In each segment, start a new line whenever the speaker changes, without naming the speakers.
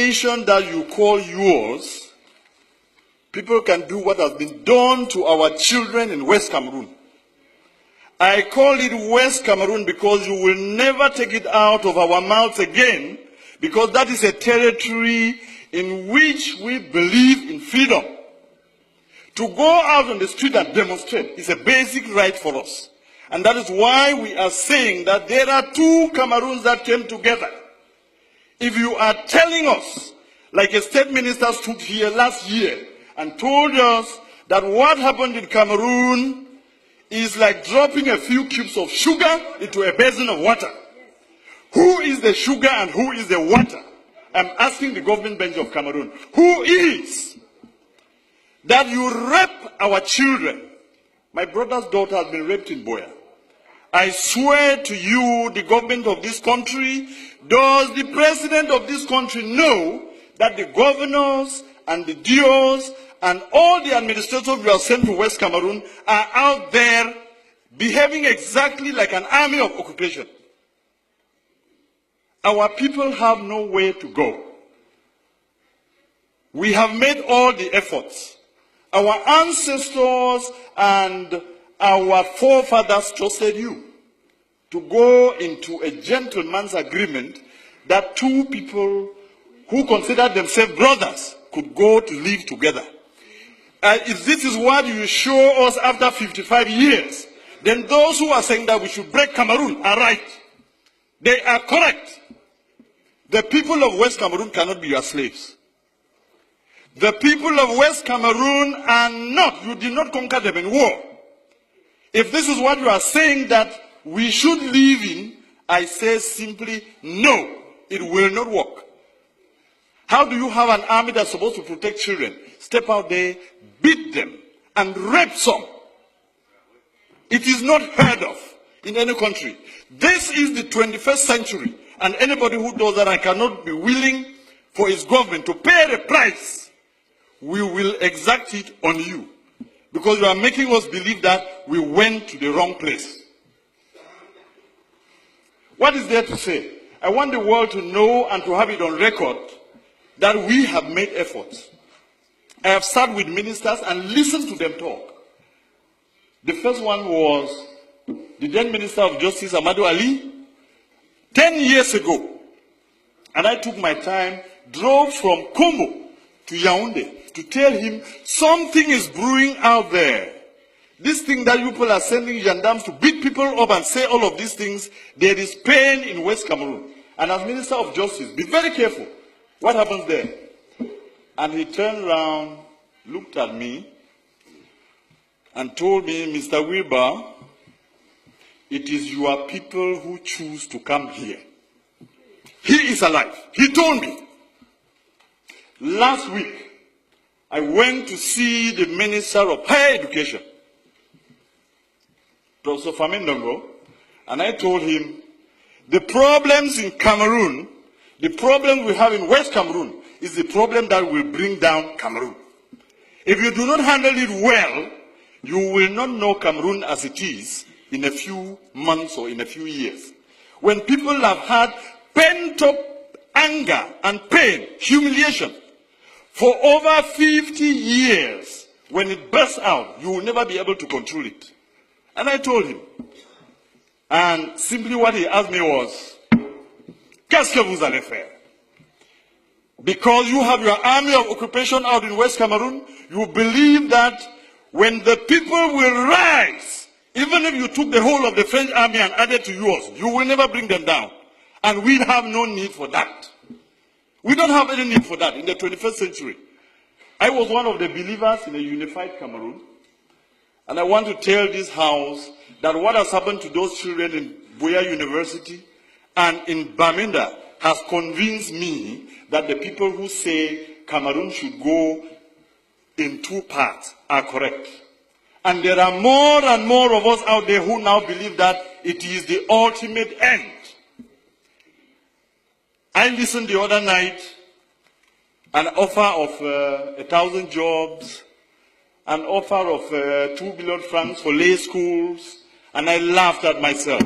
nation that you call yours, people can do what has been done to our children in West Cameroon. I call it West Cameroon because you will never take it out of our mouths again, because that is a territory in which we believe in freedom. To go out on the street and demonstrate is a basic right for us. And that is why we are saying that there are two Cameroons that came together. If you are telling us, like a state minister stood here last year and told us that what happened in Cameroon is like dropping a few cubes of sugar into a basin of water. Who is the sugar and who is the water? I'm asking the government bench of Cameroon. Who is? That you rape our children. My brother's daughter has been raped in Boya. I swear to you, the government of this country, does the president of this country know that the governors and the DOs and all the administrators who are sent to West Cameroon are out there behaving exactly like an army of occupation? Our people have nowhere to go. We have made all the efforts. Our ancestors and our forefathers trusted you to go into a gentleman's agreement that two people who considered themselves brothers could go to live together. If this is what you show us after 55 years, then those who are saying that we should break Cameroon are right. They are correct. The people of West Cameroon cannot be your slaves. The people of West Cameroon are not, you did not conquer them in war. If this is what you are saying that we should live in, I say simply no, it will not work. How do you have an army that's supposed to protect children, step out there, beat them, and rape some? It is not heard of in any country. This is the 21st century, and anybody who does that and cannot be willing for his government to pay the price, we will exact it on you. Because you are making us believe that we went to the wrong place. What is there to say? I want the world to know and to have it on record that we have made efforts. I have sat with ministers and listened to them talk. The first one was the then Minister of Justice, Amadou Ali, 10 years ago. And I took my time, drove from Congo to Yaoundé to tell him something is brewing out there. This thing that you people are sending gendarmes to beat people up and say all of these things, there is pain in West Cameroon. And as Minister of Justice, be very careful. What happens there? And he turned around, looked at me, and told me, Mr. Wirba, it is your people who choose to come here. He is alive. He told me. Last week, I went to see the Minister of Higher Education, Professor Famindongo, and I told him, the problems in Cameroon, the problem we have in West Cameroon, is the problem that will bring down Cameroon. If you do not handle it well, you will not know Cameroon as it is in a few months or in a few years. When people have had pent-up anger and pain, humiliation, for over 50 years, when it bursts out, you will never be able to control it. And I told him. And simply what he asked me was, qu'est-ce que vous allez faire? Because you have your army of occupation out in West Cameroon, you believe that when the people will rise, even if you took the whole of the French army and added to yours, you will never bring them down. And we have no need for that. We don't have any need for that in the 21st century. I was one of the believers in a unified Cameroon. And I want to tell this house that what has happened to those children in Boya University and in Bamenda has convinced me that the people who say Cameroon should go in two parts are correct. And there are more and more of us out there who now believe that it is the ultimate end. I listened the other night, an offer of 1,000 jobs, an offer of 2 billion francs for lay schools, and I laughed at myself.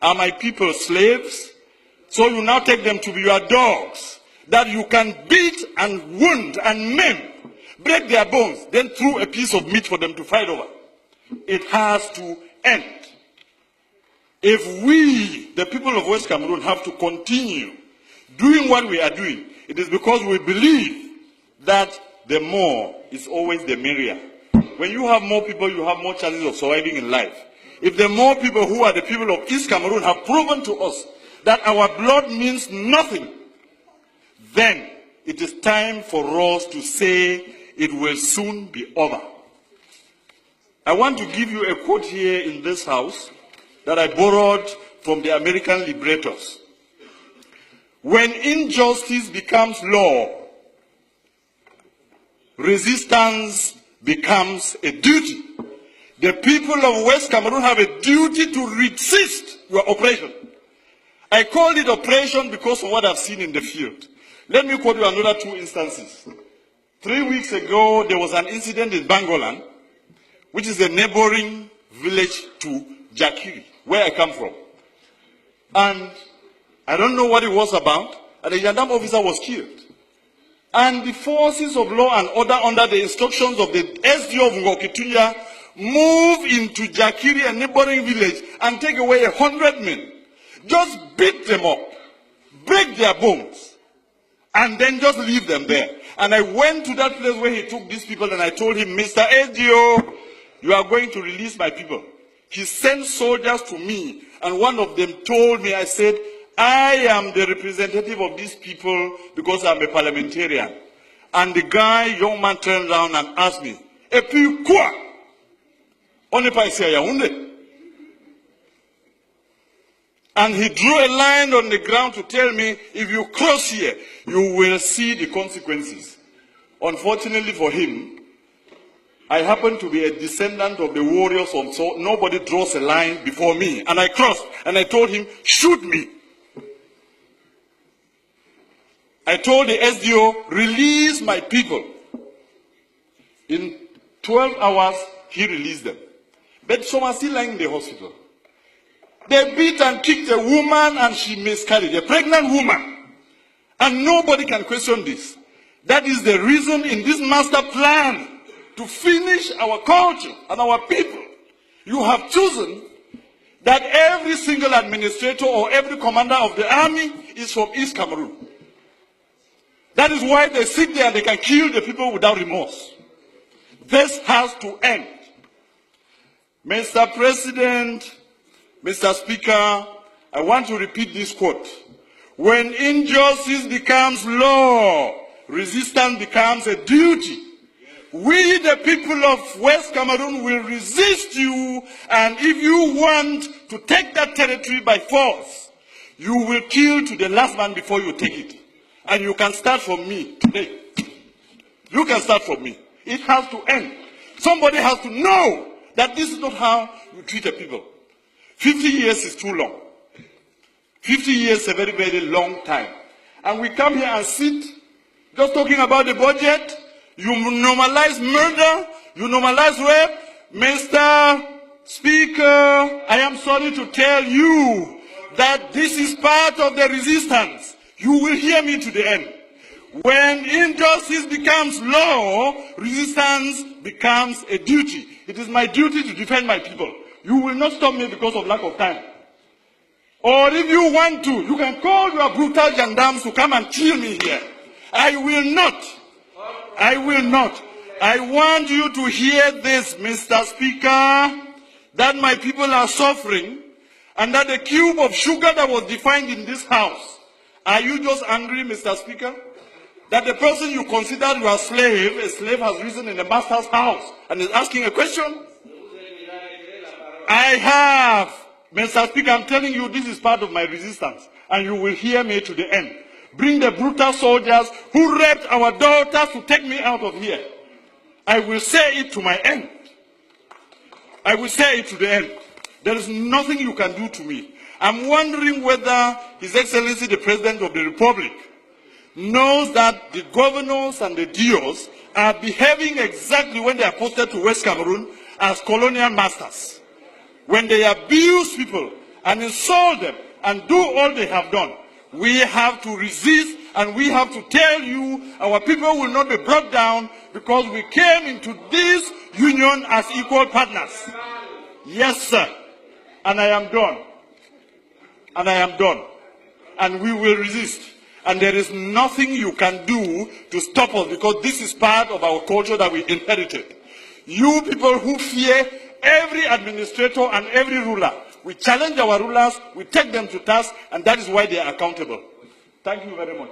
Are my people slaves? So you now take them to be your dogs. that you can beat and wound and maim, break their bones, then throw a piece of meat for them to fight over. It has to end. If we, the people of West Cameroon, have to continue doing what we are doing, it is because we believe that the more is always the merrier. When you have more people, you have more chances of surviving in life. If the more people who are the people of East Cameroon have proven to us that our blood means nothing, then it is time for us to say it will soon be over. I want to give you a quote here in this house that I borrowed from the American liberators. When injustice becomes law, resistance becomes a duty. The people of West Cameroon have a duty to resist your oppression. I called it oppression because of what I've seen in the field. Let me quote you another two instances. 3 weeks ago, there was an incident in Bangolan, which is a neighboring village to Jakiri, where I come from. And I don't know what it was about, and a gendarme officer was killed. And the forces of law and order, under the instructions of the SDO of Ngokitunya, move into Jakiri, a neighboring village, and take away 100 men. Just beat them up, break their bones, and then just leave them there. And I went to that place where he took these people, and I told him, Mr. SDO, you are going to release my people. He sent soldiers to me, and one of them told me, I said, I am the representative of these people because I'm a parliamentarian. And the young man turned around and asked me, "Et puis quoi? On n'est pas ici à Yaoundé." And he drew a line on the ground to tell me, if you cross here, you will see the consequences. Unfortunately for him, I happen to be a descendant of the warriors, so nobody draws a line before me. And I crossed, and I told him, shoot me. I told the SDO, release my people. In 12 hours, he released them. But some are still lying in the hospital. They beat and kicked a woman, and she miscarried, a pregnant woman. And nobody can question this. That is the reason in this master plan to finish our culture and our people. You have chosen that every single administrator or every commander of the army is from East Cameroon. That is why they sit there and they can kill the people without remorse. This has to end. Mr. President, Mr. Speaker, I want to repeat this quote. When injustice becomes law, resistance becomes a duty. We, the people of West Cameroon, will resist you, and if you want to take that territory by force, you will kill to the last man before you take it. And you can start from me today. You can start from me. It has to end. Somebody has to know that this is not how you treat a people. 50 years is too long. 50 years is a very, very long time. And we come here and sit just talking about the budget. You normalize murder. You normalize rape. Mr. Speaker, I am sorry to tell you that this is part of the resistance. You will hear me to the end. When injustice becomes law, resistance becomes a duty. It is my duty to defend my people. You will not stop me because of lack of time. Or if you want to, you can call your brutal gendarmes to come and kill me here. I will not. I will not. I want you to hear this, Mr. Speaker, that my people are suffering, and that the cube of sugar that was defined in this house, are you just angry, Mr. Speaker, that the person you consider your slave, a slave has risen in the master's house and is asking a question? I have. Mr. Speaker, I'm telling you, this is part of my resistance, and you will hear me to the end. Bring the brutal soldiers who raped our daughters to take me out of here. I will say it to my end. I will say it to the end. There is nothing you can do to me. I'm wondering whether His Excellency the President of the Republic knows that the governors and the DOs are behaving exactly when they are posted to West Cameroon as colonial masters. When they abuse people and insult them and do all they have done, we have to resist And we have to tell you, our people will not be brought down because we came into this union as equal partners. Yes, sir. And I am done. And I am done. And we will resist. And there is nothing you can do to stop us because this is part of our culture that we inherited. You people who fear every administrator and every ruler, we challenge our rulers, we take them to task, and that is why they are accountable. Thank you very much.